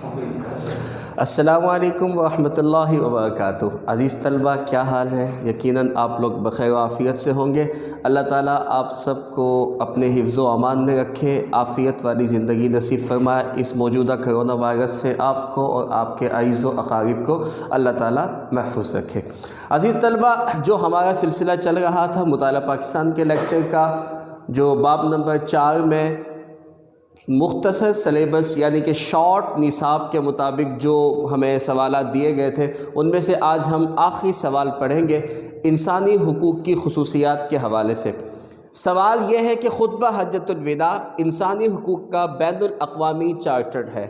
السلام علیکم ورحمۃ اللہ وبرکاتہ۔ عزیز طلبہ، کیا حال ہے؟ یقیناً آپ لوگ بخیر و عافیت سے ہوں گے۔ اللہ تعالیٰ آپ سب کو اپنے حفظ و امان میں رکھے، عافیت والی زندگی نصیب فرمائے۔ اس موجودہ کرونا وائرس سے آپ کو اور آپ کے اعز و اقارب کو اللہ تعالیٰ محفوظ رکھے۔ عزیز طلبہ، جو ہمارا سلسلہ چل رہا تھا مطالعہ پاکستان کے لیکچر کا، جو باب نمبر 4 میں مختصر سلیبس یعنی کہ شارٹ نصاب کے مطابق جو ہمیں سوالات دیے گئے تھے، ان میں سے آج ہم آخری سوال پڑھیں گے انسانی حقوق کی خصوصیات کے حوالے سے۔ سوال یہ ہے کہ خطبہ حجۃ الوداع انسانی حقوق کا بین الاقوامی چارٹر ہے۔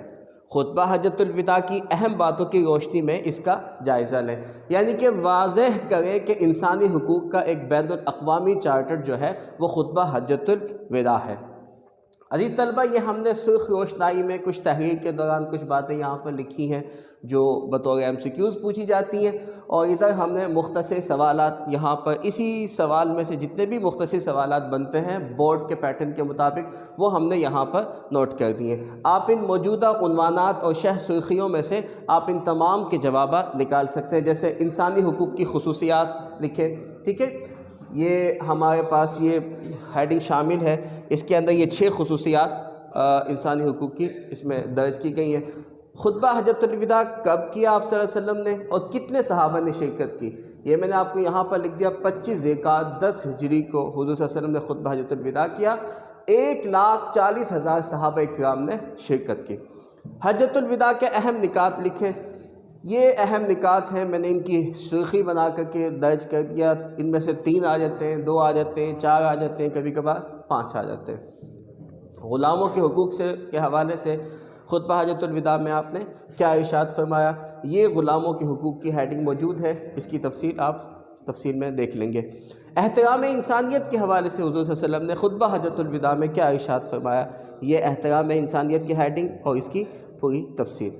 خطبہ حجۃ الوداع کی اہم باتوں کی روشنی میں اس کا جائزہ لیں، یعنی کہ واضح کریں کہ انسانی حقوق کا ایک بین الاقوامی چارٹر جو ہے وہ خطبہ حجۃ الوداع ہے۔ عزیز طلبہ، یہ ہم نے سرخ روشنائی میں کچھ تحریر کے دوران کچھ باتیں یہاں پر لکھی ہیں جو بطور MCQs پوچھی جاتی ہیں، اور ادھر ہم نے مختصر سوالات یہاں پر اسی سوال میں سے جتنے بھی مختصر سوالات بنتے ہیں بورڈ کے پیٹرن کے مطابق وہ ہم نے یہاں پر نوٹ کر دیے۔ آپ ان موجودہ عنوانات اور شہ سرخیوں میں سے آپ ان تمام کے جوابات نکال سکتے ہیں، جیسے انسانی حقوق کی خصوصیات لکھیں، ٹھیک ہے؟ یہ ہمارے پاس یہ ہیڈنگ شامل ہے، اس کے اندر یہ 6 خصوصیات انسانی حقوق کی اس میں درج کی گئی ہیں۔ خطبہ حجۃ الوداع کب کیا آپ صلی اللہ علیہ وسلم نے اور کتنے صحابہ نے شرکت کی؟ یہ میں نے آپ کو یہاں پر لکھ دیا، 25 ذوالقعدہ 10 ہجری کو حضور صلی اللہ علیہ وسلم نے خطبہ حجۃ الوداع کیا۔ 1,40,000 صحابہ اکرام نے شرکت کی۔ حجۃ الوداع کے اہم نکات لکھیں۔ یہ اہم نکات ہیں، میں نے ان کی سرخی بنا کر کے درج کر دیا۔ ان میں سے 3 آ جاتے ہیں، 2 آ جاتے ہیں، 4 آ جاتے ہیں، کبھی کبھار 5 آ جاتے ہیں۔ غلاموں کے حقوق کے حوالے سے خطبہ حجۃ الوداع میں آپ نے کیا ارشاد فرمایا؟ یہ غلاموں کے حقوق کی ہیڈنگ موجود ہے، اس کی تفصیل آپ تفصیل میں دیکھ لیں گے۔ احترام انسانیت کے حوالے سے حضور صلی اللہ علیہ وسلم نے خطبہ حجۃ الوداع میں کیا ارشاد فرمایا؟ یہ احترام انسانیت کی ہیڈنگ اور اس کی پوری تفصیل۔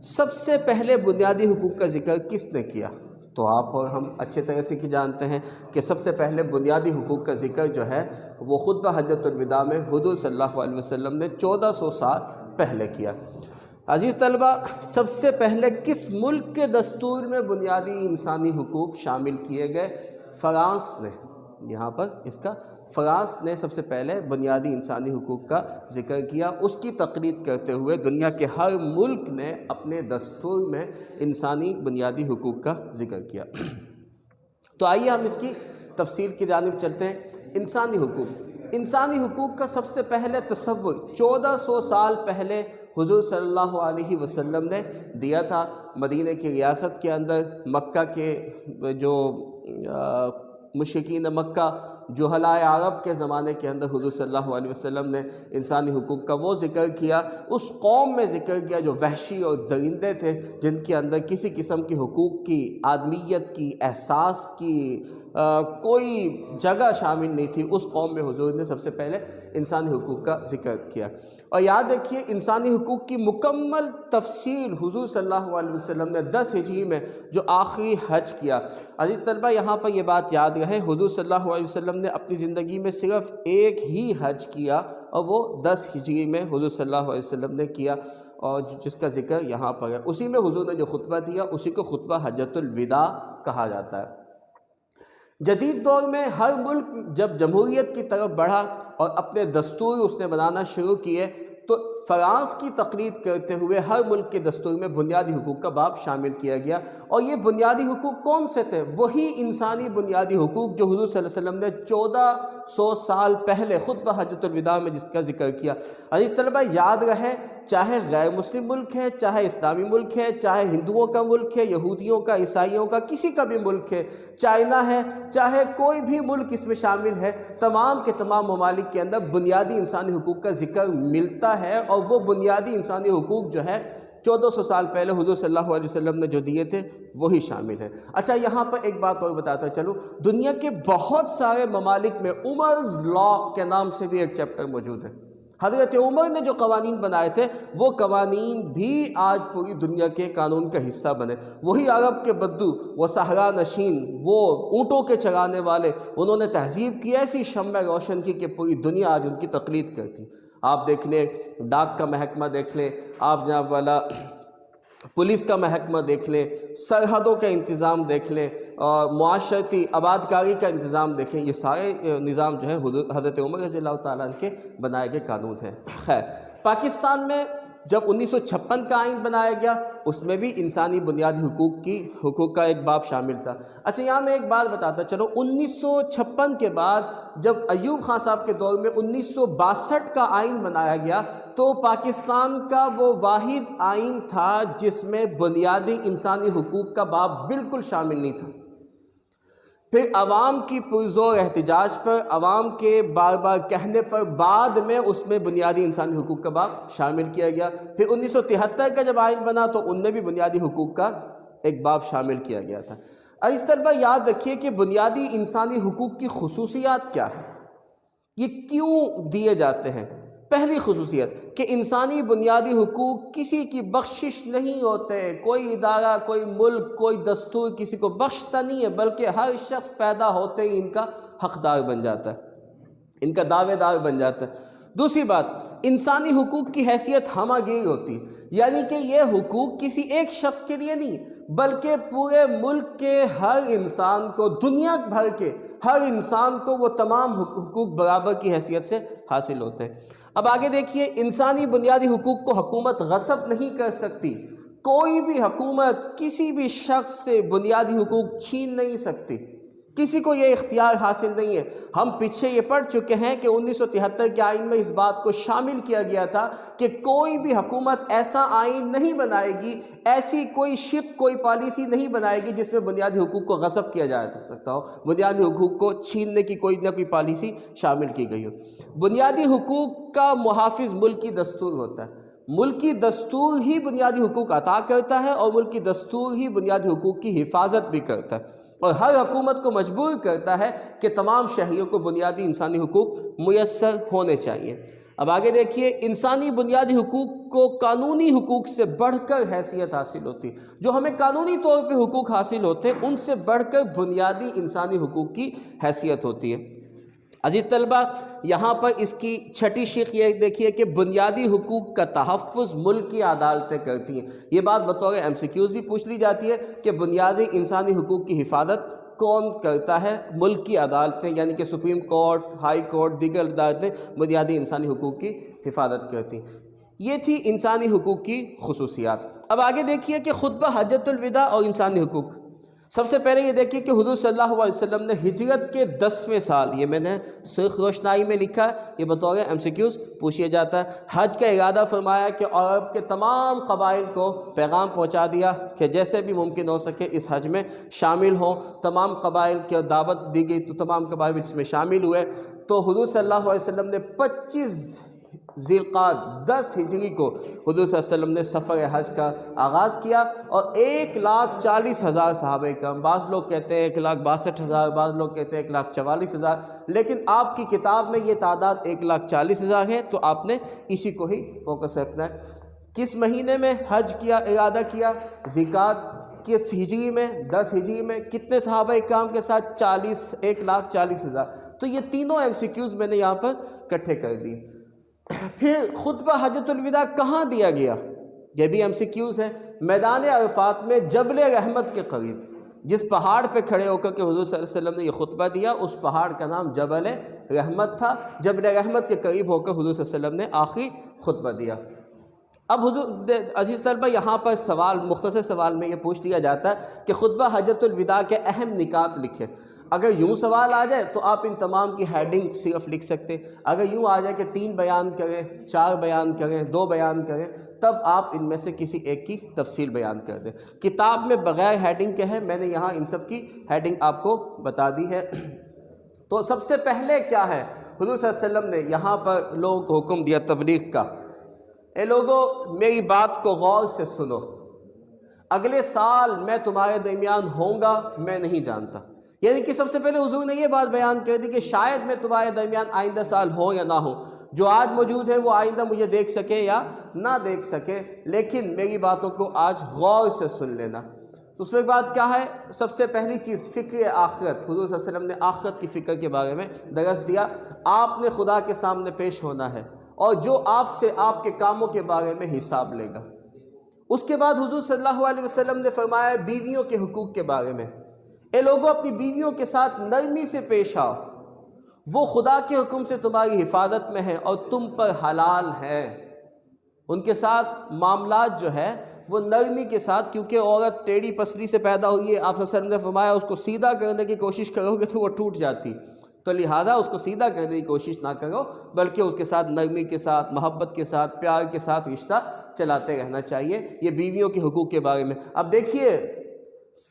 سب سے پہلے بنیادی حقوق کا ذکر کس نے کیا؟ تو آپ اور ہم اچھے طرح سے جانتے ہیں کہ سب سے پہلے بنیادی حقوق کا ذکر جو ہے وہ خطبہ حجۃ الوداع میں حضور صلی اللہ علیہ وسلم نے 1400 سال پہلے کیا۔ عزیز طلبہ، سب سے پہلے کس ملک کے دستور میں بنیادی انسانی حقوق شامل کیے گئے؟ فرانس نے، یہاں پر اس کا فرانس نے سب سے پہلے بنیادی انسانی حقوق کا ذکر کیا۔ اس کی تقلید کرتے ہوئے دنیا کے ہر ملک نے اپنے دستور میں انسانی بنیادی حقوق کا ذکر کیا۔ تو آئیے ہم اس کی تفصیل کی جانب چلتے ہیں۔ انسانی حقوق کا سب سے پہلے تصور 1400 سال پہلے حضور صلی اللہ علیہ وسلم نے دیا تھا۔ مدینہ کی ریاست کے اندر مکہ کے جو مشرکین مکہ جہلائے عرب کے زمانے کے اندر حضور صلی اللہ علیہ وسلم نے انسانی حقوق کا وہ ذکر کیا، اس قوم میں ذکر کیا جو وحشی اور درندے تھے، جن کے اندر کسی قسم کی حقوق کی، آدمیت کی، احساس کی کوئی جگہ شامل نہیں تھی۔ اس قوم میں حضور نے سب سے پہلے انسانی حقوق کا ذکر کیا۔ اور یاد رکھیے، انسانی حقوق کی مکمل تفصیل حضور صلی اللہ علیہ وسلم نے 10 ہجری میں جو آخری حج کیا۔ عزیز طلبہ، یہاں پر یہ بات یاد رہے، حضور صلی اللہ علیہ وسلم نے اپنی زندگی میں صرف ایک ہی حج کیا، اور وہ 10 ہجری میں حضور صلی اللہ علیہ وسلم نے کیا، اور جس کا ذکر یہاں پر ہے۔ اسی میں حضور نے جو خطبہ دیا اسی کو خطبہ حجۃ الوداع کہا جاتا ہے۔ جدید دور میں ہر ملک جب جمہوریت کی طرف بڑھا اور اپنے دستور اس نے بنانا شروع کیے، تو فرانس کی تقلید کرتے ہوئے ہر ملک کے دستور میں بنیادی حقوق کا باب شامل کیا گیا۔ اور یہ بنیادی حقوق کون سے تھے؟ وہی انسانی بنیادی حقوق جو حضور صلی اللہ علیہ وسلم نے 1400 سال پہلے خطبہ حجۃ الوداع میں جس کا ذکر کیا۔ عزیز طلبہ، یاد رہے، چاہے غیر مسلم ملک ہے، چاہے اسلامی ملک ہے، چاہے ہندوؤں کا ملک ہے، یہودیوں کا، عیسائیوں کا، کسی کا بھی ملک ہے، چائنا ہے، چاہے کوئی بھی ملک اس میں شامل ہے، تمام کے تمام ممالک کے اندر بنیادی انسانی حقوق کا ذکر ملتا ہے، اور وہ بنیادی انسانی حقوق جو ہے 1400 سال پہلے حضور صلی اللہ علیہ وسلم نے جو دیے تھے وہی شامل ہیں۔ اچھا، یہاں پر ایک بات اور بتاتا چلوں، دنیا کے بہت سارے ممالک میں عمرز لا کے نام سے بھی ایک چیپٹر موجود ہے۔ حضرت عمر نے جو قوانین بنائے تھے وہ قوانین بھی آج پوری دنیا کے قانون کا حصہ بنے۔ وہی عرب کے بدو، وہ صحرا نشین، وہ اونٹوں کے چرانے والے، انہوں نے تہذیب کی ایسی شمع روشن کی کہ پوری دنیا آج ان کی تقلید کرتی۔ آپ دیکھ لیں ڈاک کا محکمہ دیکھ لیں، آپ جناب والا پولیس کا محکمہ دیکھ لیں، سرحدوں کا انتظام دیکھ لیں، اور معاشرتی آبادکاری کا انتظام دیکھیں، یہ سارے نظام جو ہے حضرت عمر رضی اللہ تعالیٰ عنہ کے بنائے گئے قانون ہیں۔ خیر، پاکستان میں جب 1956 کا آئین بنایا گیا، اس میں بھی انسانی بنیادی حقوق کا ایک باب شامل تھا۔ اچھا، یہاں میں ایک بات بتاتا چلو، 1956 کے بعد جب ایوب خان صاحب کے دور میں 1962 کا آئین بنایا گیا، تو پاکستان کا وہ واحد آئین تھا جس میں بنیادی انسانی حقوق کا باب بالکل شامل نہیں تھا۔ پھر عوام کی پرزور احتجاج پر، عوام کے بار بار کہنے پر بعد میں اس میں بنیادی انسانی حقوق کا باب شامل کیا گیا۔ پھر 1973 کا جب آئین بنا تو ان میں بھی بنیادی حقوق کا ایک باب شامل کیا گیا تھا۔ اور اس طرح یاد رکھیے کہ بنیادی انسانی حقوق کی خصوصیات کیا ہیں، یہ کیوں دیے جاتے ہیں۔ پہلی خصوصیت کہ انسانی بنیادی حقوق کسی کی بخشش نہیں ہوتے، کوئی ادارہ، کوئی ملک، کوئی دستور کسی کو بخشتا نہیں ہے، بلکہ ہر شخص پیدا ہوتے ہی ان کا حقدار بن جاتا ہے، ان کا دعوے دار بن جاتا ہے۔ دوسری بات، انسانی حقوق کی حیثیت ہمہ گیر ہوتی ہے، یعنی کہ یہ حقوق کسی ایک شخص کے لیے نہیں بلکہ پورے ملک کے ہر انسان کو، دنیا بھر کے ہر انسان کو وہ تمام حقوق برابر کی حیثیت سے حاصل ہوتے ہیں۔ اب آگے دیکھیے، انسانی بنیادی حقوق کو حکومت غصب نہیں کر سکتی، کوئی بھی حکومت کسی بھی شخص سے بنیادی حقوق چھین نہیں سکتی، کسی کو یہ اختیار حاصل نہیں ہے۔ ہم پیچھے یہ پڑھ چکے ہیں کہ 1973 کے آئین میں اس بات کو شامل کیا گیا تھا کہ کوئی بھی حکومت ایسا آئین نہیں بنائے گی، ایسی کوئی شق، کوئی پالیسی نہیں بنائے گی جس میں بنیادی حقوق کو غصب کیا جا سکتا ہو، بنیادی حقوق کو چھیننے کی کوئی نہ کوئی پالیسی شامل کی گئی ہو۔ بنیادی حقوق کا محافظ ملکی دستور ہوتا ہے، ملکی دستور ہی بنیادی حقوق عطا کرتا ہے اور ملکی دستور ہی بنیادی حقوق کی حفاظت بھی کرتا ہے، اور ہر حکومت کو مجبور کرتا ہے کہ تمام شہریوں کو بنیادی انسانی حقوق میسر ہونے چاہیے۔ اب آگے دیکھیے، انسانی بنیادی حقوق کو قانونی حقوق سے بڑھ کر حیثیت حاصل ہوتی، جو ہمیں قانونی طور پہ حقوق حاصل ہوتے ہیں ان سے بڑھ کر بنیادی انسانی حقوق کی حیثیت ہوتی ہے۔ عزیز طلبہ، یہاں پر اس کی چھٹی شق یہ دیکھیے کہ بنیادی حقوق کا تحفظ ملک کی عدالتیں کرتی ہیں۔ یہ بات بطور MCQs بھی پوچھ لی جاتی ہے کہ بنیادی انسانی حقوق کی حفاظت کون کرتا ہے؟ ملک کی عدالتیں، یعنی کہ سپریم کورٹ، ہائی کورٹ، دیگر عدالتیں بنیادی انسانی حقوق کی حفاظت کرتی ہیں۔ یہ تھی انسانی حقوق کی خصوصیات۔ اب آگے دیکھیے کہ خطبہ حجۃ الوداع اور انسانی حقوق۔ سب سے پہلے یہ دیکھیے کہ حضور صلی اللہ علیہ وسلم نے ہجرت کے 10ویں سال، یہ میں نے سرخ روشنائی میں لکھا ہے، یہ بطور MCQs پوچھا جاتا ہے، حج کا ارادہ فرمایا کہ عرب کے تمام قبائل کو پیغام پہنچا دیا کہ جیسے بھی ممکن ہو سکے اس حج میں شامل ہوں۔ تمام قبائل کی دعوت دی گئی تو تمام قبائل اس میں شامل ہوئے۔ تو حضور صلی اللہ علیہ وسلم نے 25 ذی القعدہ 10 ہجری کو حضور صلی اللہ علیہ وسلم نے سفر حج کا آغاز کیا، اور 1,40,000 صحابہ کرام، بعض لوگ کہتے ہیں 1,62,000، بعض لوگ کہتے ہیں 1,44,000، لیکن آپ کی کتاب میں یہ تعداد 1,40,000 ہے، تو آپ نے اسی کو ہی فوکس رکھنا ہے۔ کس مہینے میں حج کیا، ارادہ کیا؟ ذی القعدہ۔ کس ہجری میں؟ 10 ہجری میں۔ کتنے صحابہ کرام کے ساتھ؟ 1,40,000۔ تو یہ تینوں MCQs میں نے یہاں پر اکٹھے کر دی۔ پھر خطبہ حجۃ الوداع کہاں دیا گیا؟ یہ بھی MCQs ہے۔ میدان عرفات میں جبل رحمت کے قریب، جس پہاڑ پہ کھڑے ہو کر کے حضور صلی اللہ علیہ وسلم نے یہ خطبہ دیا، اس پہاڑ کا نام جبل رحمت تھا۔ جبل رحمت کے قریب ہو کر حضور صلی اللہ علیہ وسلم نے آخری خطبہ دیا۔ اب حضور عزیز طلبہ، یہاں پر سوال، مختصر سوال میں یہ پوچھ لیا جاتا ہے کہ خطبہ حجۃ الوداع کے اہم نکات لکھیں۔ اگر یوں سوال آ جائے تو آپ ان تمام کی ہیڈنگ صرف لکھ سکتے، اگر یوں آ جائے کہ 3 بیان کریں، 4 بیان کریں، 2 بیان کریں، تب آپ ان میں سے کسی ایک کی تفصیل بیان کر دیں۔ کتاب میں بغیر ہیڈنگ کے ہے، میں نے یہاں ان سب کی ہیڈنگ آپ کو بتا دی ہے۔ تو سب سے پہلے کیا ہے، حضور صلی اللہ علیہ وسلم نے یہاں پر لوگوں کو حکم دیا تبلیغ کا۔ اے لوگو، میری بات کو غور سے سنو، اگلے سال میں تمہارے درمیان ہوں گا میں نہیں جانتا۔ یعنی کہ سب سے پہلے حضور نے یہ بات بیان کر دی کہ شاید میں تمہارے درمیان آئندہ سال ہو یا نہ ہو، جو آج موجود ہے وہ آئندہ مجھے دیکھ سکے یا نہ دیکھ سکے، لیکن میری باتوں کو آج غور سے سن لینا۔ تو اس میں بات کیا ہے؟ سب سے پہلی چیز فکر آخرت۔ حضور صلی اللہ علیہ وسلم نے آخرت کی فکر کے بارے میں درس دیا۔ آپ نے خدا کے سامنے پیش ہونا ہے، اور جو آپ سے آپ کے کاموں کے بارے میں حساب لے گا۔ اس کے بعد حضور صلی اللہ علیہ وسلم نے فرمایا بیویوں کے حقوق کے بارے میں، اے لوگوں اپنی بیویوں کے ساتھ نرمی سے پیش آؤ، وہ خدا کے حکم سے تمہاری حفاظت میں ہیں اور تم پر حلال ہیں۔ ان کے ساتھ معاملات جو ہے وہ نرمی کے ساتھ، کیونکہ عورت ٹیڑھی پسلی سے پیدا ہوئی ہے، آپ صلی اللہ علیہ وسلم نے فرمایا اس کو سیدھا کرنے کی کوشش کرو گے تو وہ ٹوٹ جاتی، تو لہذا اس کو سیدھا کرنے کی کوشش نہ کرو، بلکہ اس کے ساتھ نرمی کے ساتھ، محبت کے ساتھ، پیار کے ساتھ رشتہ چلاتے رہنا چاہیے۔ یہ بیویوں کے حقوق کے بارے میں۔ اب دیکھیے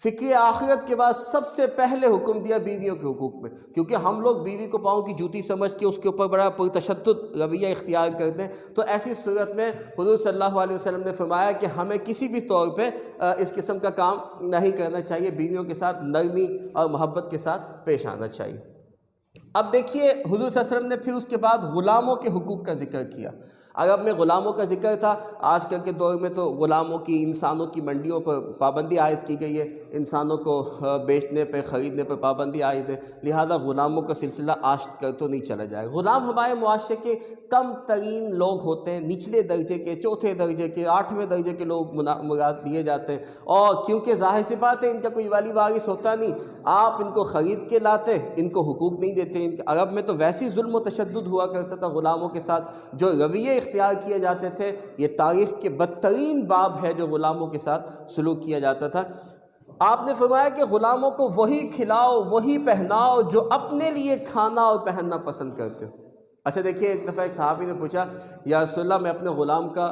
فکر آخرت کے بعد سب سے پہلے حکم دیا بیویوں کے حقوق میں، کیونکہ ہم لوگ بیوی کو پاؤں کی جوتی سمجھ کے اس کے اوپر بڑا پرتشدد رویہ اختیار کرتے ہیں، تو ایسی صورت میں حضور صلی اللہ علیہ وسلم نے فرمایا کہ ہمیں کسی بھی طور پہ اس قسم کا کام نہیں کرنا چاہیے، بیویوں کے ساتھ نرمی اور محبت کے ساتھ پیش آنا چاہیے۔ اب دیکھیے حضور صلی اللہ علیہ وسلم نے پھر اس کے بعد غلاموں کے حقوق کا ذکر کیا۔ عرب میں غلاموں کا ذکر تھا، آج کل کے دور میں تو غلاموں کی، انسانوں کی منڈیوں پر پابندی عائد کی گئی ہے، انسانوں کو بیچنے پہ، خریدنے پہ پابندی عائد ہے، لہذا غلاموں کا سلسلہ آج کل تو نہیں چلا جائے۔ غلام ہمارے معاشرے کے کم ترین لوگ ہوتے ہیں، نچلے درجے کے، چوتھے درجے کے، 8ویں درجے کے لوگ مراد دیے جاتے ہیں، اور کیونکہ ظاہر سی بات ہے ان کا کوئی والی وارث ہوتا نہیں، آپ ان کو خرید کے لاتے، ان کو حقوق نہیں دیتے۔ عرب میں تو ویسی ظلم و تشدد ہوا کرتا تھا غلاموں کے ساتھ، جو رویے اختیار کیے جاتے تھے، یہ تاریخ کے بدترین باب ہے جو غلاموں کے ساتھ سلوک کیا جاتا تھا۔ آپ نے فرمایا کہ غلاموں کو وہی کھلاؤ، وہی پہناؤ جو اپنے لیے کھانا اور پہننا پسند کرتے ہو۔ اچھا دیکھیے، ایک دفعہ ایک صحابی نے پوچھا یا رسول اللہ میں اپنے غلام کا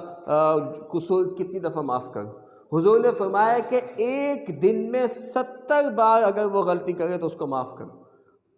قصور کتنی دفعہ معاف کروں؟ حضور نے فرمایا کہ ایک دن میں 70 بار اگر وہ غلطی کرے تو اس کو معاف کرو۔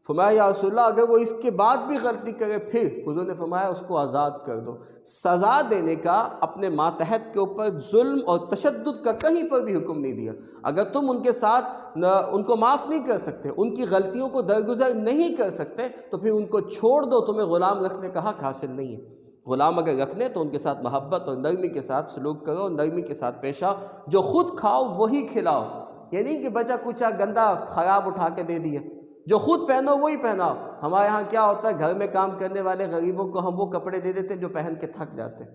فرمایا یا رسول اللہ اگر وہ اس کے بعد بھی غلطی کرے پھر؟ حضور نے فرمایا اس کو آزاد کر دو۔ سزا دینے کا اپنے ماتحت کے اوپر ظلم اور تشدد کا کہیں پر بھی حکم نہیں دیا۔ اگر تم ان کے ساتھ ان کو معاف نہیں کر سکتے، ان کی غلطیوں کو درگزر نہیں کر سکتے، تو پھر ان کو چھوڑ دو، تمہیں غلام رکھنے کا حق حاصل نہیں ہے۔ غلام اگر رکھنے تو ان کے ساتھ محبت اور نرمی کے ساتھ سلوک کرو، نرمی کے ساتھ پیش آؤ، جو خود کھاؤ وہی کھلاؤ، یہ نہیں کہ بچا کچا گندا خراب اٹھا کے دے دیا۔ جو خود پہنو وہی پہناؤ۔ ہمارے ہاں کیا ہوتا ہے، گھر میں کام کرنے والے غریبوں کو ہم وہ کپڑے دے دیتے ہیں جو پہن کے تھک جاتے ہیں۔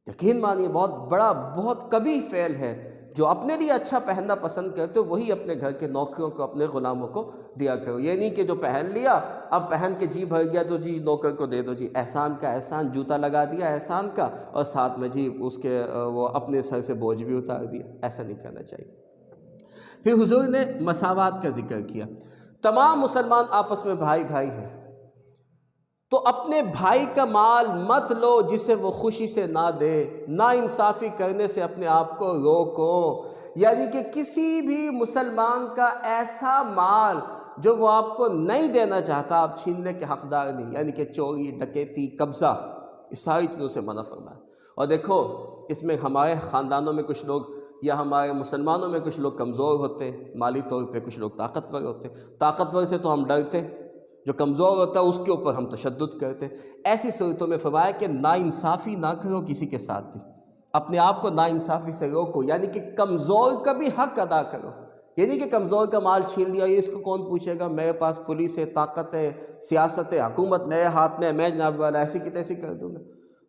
یقین مانیے بہت کبھی فعل ہے، جو اپنے لیے اچھا پہننا پسند کرتے ہو وہی اپنے گھر کے نوکروں کو، اپنے غلاموں کو دیا کرو۔ یہ نہیں کہ جو پہن لیا اب پہن کے جی بھر گیا تو جی نوکر کو دے دو، جی احسان کا احسان، جوتا لگا دیا احسان کا، اور ساتھ میں جی اس کے وہ اپنے سر سے بوجھ بھی اتار دیا۔ ایسا نہیں کرنا چاہیے۔ پھر حضور نے مساوات کا ذکر کیا۔ تمام مسلمان آپس میں بھائی بھائی ہیں، تو اپنے بھائی کا مال مت لو جسے وہ خوشی سے نہ دے۔ نا انصافی کرنے سے اپنے آپ کو روکو، یعنی کہ کسی بھی مسلمان کا ایسا مال جو وہ آپ کو نہیں دینا چاہتا آپ چھیننے کے حقدار نہیں، یعنی کہ چوری، ڈکیتی، قبضہ، اس ساری چیزوں سے منع فرمایا۔ اور دیکھو اس میں ہمارے خاندانوں میں کچھ لوگ یا ہمارے مسلمانوں میں کچھ لوگ کمزور ہوتے ہیں مالی طور پہ، کچھ لوگ طاقتور ہوتے ہیں۔ طاقتور سے تو ہم ڈرتے، جو کمزور ہوتا ہے اس کے اوپر ہم تشدد کرتے ہیں۔ ایسی صورتوں میں فرمایا کہ ناانصافی نہ کرو کسی کے ساتھ بھی، اپنے آپ کو ناانصافی سے روکو، یعنی کہ کمزور کا بھی حق ادا کرو۔ یہ نہیں کہ کمزور کا مال چھین لیا، یہ اس کو کون پوچھے گا، میرے پاس پولیس ہے، طاقت ہے، سیاست ہے، حکومت میرے ہاتھ میں، میں جناب والا ایسی کی تیسی کر دوں گا۔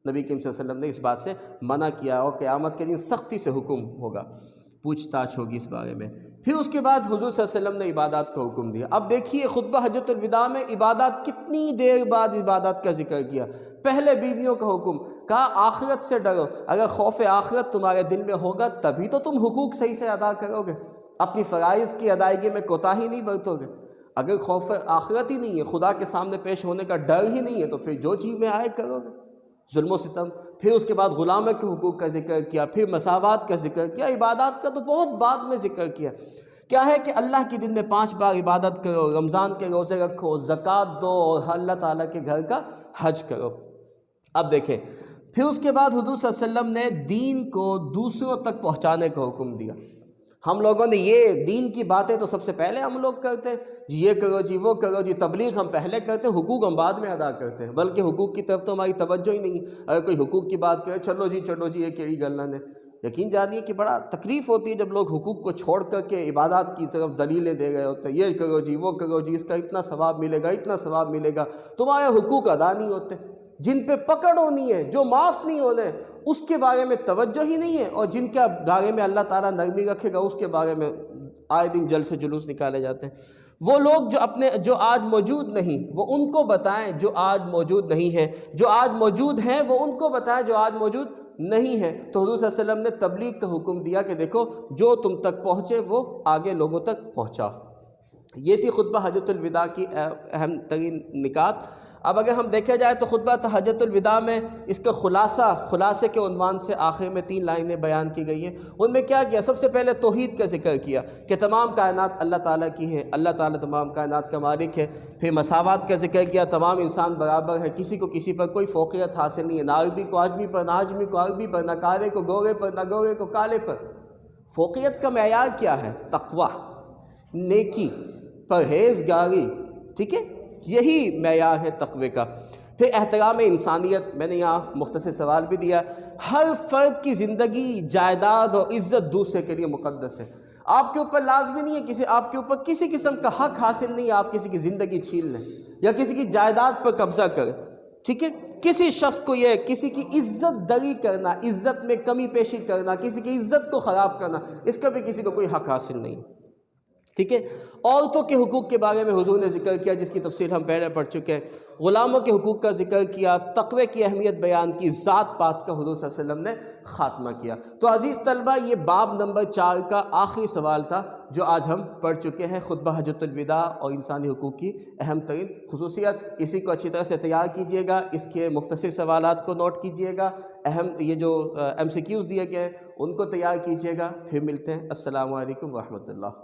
نبی کریم صلی اللہ علیہ وسلم نے اس بات سے منع کیا، اور قیامت کے دن سختی سے حکم ہوگا، پوچھ تاچھ ہوگی اس بارے میں۔ پھر اس کے بعد حضور صلی اللہ علیہ وسلم نے عبادات کا حکم دیا۔ اب دیکھیے خطبہ حجۃ الوداع میں عبادات، کتنی دیر بعد عبادات کا ذکر کیا۔ پہلے بیویوں کا حکم، کہا آخرت سے ڈرو، اگر خوف آخرت تمہارے دل میں ہوگا تبھی تو تم حقوق صحیح سے ادا کرو گے، اپنی فرائض کی ادائیگی میں کوتاہی نہیں برتو گے۔ اگر خوف آخرت ہی نہیں ہے، خدا کے سامنے پیش ہونے کا ڈر ہی نہیں ہے، تو پھر جو چیز میں آئے کرو گے، ظلم و ستم۔ پھر اس کے بعد غلاموں کے حقوق کا ذکر کیا، پھر مساوات کا ذکر کیا، عبادات کا تو بہت بعد میں ذکر کیا۔ کیا ہے کہ اللہ کے دن میں 5 بار عبادت کرو، رمضان کے روزے رکھو، زکوٰۃ دو، اور اللہ تعالیٰ کے گھر کا حج کرو۔ اب دیکھیں پھر اس کے بعد حضور صلی اللہ علیہ وسلم نے دین کو دوسروں تک پہنچانے کا حکم دیا۔ ہم لوگوں نے یہ دین کی باتیں تو سب سے پہلے ہم لوگ کرتے ہیں، جی یہ کرو، جی وہ کرو، جی تبلیغ ہم پہلے کرتے ہیں، حقوق ہم بعد میں ادا کرتے ہیں، بلکہ حقوق کی طرف تو ہماری توجہ ہی نہیں ہے۔ اگر کوئی حقوق کی بات کرے، چلو جی یہ کیڑی گلن ہے۔ یقین جانیے کہ بڑا تکلیف ہوتی ہے جب لوگ حقوق کو چھوڑ کر کے عبادات کی طرف دلیلیں دے رہے ہوتے ہیں، یہ کرو جی وہ کرو جی، اس کا اتنا ثواب ملے گا، اتنا ثواب ملے گا، تمہارے حقوق ادا نہیں ہوتے۔ جن پہ پکڑ ہونی ہے، جو معاف نہیں ہونے، اس کے بارے میں توجہ ہی نہیں ہے، اور جن کے بارے میں اللہ تعالیٰ نرمی رکھے گا اس کے بارے میں آئے دن جل سے جلوس نکالے جاتے ہیں۔ وہ لوگ جو آج موجود نہیں، وہ ان کو بتائیں جو آج موجود نہیں ہیں، جو آج موجود ہیں وہ ان کو بتائیں جو آج موجود نہیں ہے۔ تو حضور صلی اللہ علیہ وسلم نے تبلیغ کا حکم دیا کہ دیکھو جو تم تک پہنچے وہ آگے لوگوں تک پہنچاؤ۔ یہ تھی خطبہ حجۃ الوداع کی اہم ترین نکات۔ اب اگر ہم دیکھا جائے تو خطبہ حجۃ الوداع میں اس کا خلاصے کے عنوان سے آخر میں 3 لائنیں بیان کی گئی ہیں۔ ان میں کیا کیا؟ سب سے پہلے توحید کا ذکر کیا کہ تمام کائنات اللہ تعالیٰ کی ہیں، اللہ تعالیٰ تمام کائنات کا مالک ہے۔ پھر مساوات کا ذکر کیا، تمام انسان برابر ہے، کسی کو کسی پر کوئی فوقیت حاصل نہیں ہے، نہ عربی کو عجمی پر، نہ عجمی کو عربی پر، نہ کالے کو گورے پر، نہ گورے کو کالے پر۔ فوقیت کا معیار کیا ہے؟ تقوی، نیکی، پرہیزگاری، ٹھیک ہے، یہی معیار ہے تقوی کا۔ پھر احترام انسانیت، میں نے یہاں مختصر سوال بھی دیا، ہر فرد کی زندگی، جائیداد اور عزت دوسرے کے لیے مقدس ہے۔ آپ کے اوپر لازمی نہیں ہے آپ کے اوپر کسی قسم کا حق حاصل نہیں ہے آپ کسی کی زندگی چھین لیں یا کسی کی جائیداد پر قبضہ کریں، ٹھیک ہے۔ کسی شخص کو یہ کسی کی عزت دری کرنا، عزت میں کمی پیشی کرنا، کسی کی عزت کو خراب کرنا، اس کا بھی کسی کو کوئی حق حاصل نہیں ہے، ٹھیک ہے۔ عورتوں کے حقوق کے بارے میں حضور نے ذکر کیا جس کی تفصیل ہم پہلے پڑھ چکے ہیں۔ غلاموں کے حقوق کا ذکر کیا، تقوی کی اہمیت بیان کی، ذات پات کا حضور صلی اللہ علیہ وسلم نے خاتمہ کیا۔ تو عزیز طلبہ، یہ باب نمبر 4 کا آخری سوال تھا جو آج ہم پڑھ چکے ہیں، خطبہ حجۃ الوداع اور انسانی حقوق کی اہم ترین خصوصیت۔ اسی کو اچھی طرح سے تیار کیجئے گا، اس کے مختصر سوالات کو نوٹ کیجئے گا، یہ جو MCQs دیے گئے ہیں ان کو تیار کیجئے گا۔ پھر ملتے ہیں۔ السلام علیکم ورحمۃ اللہ۔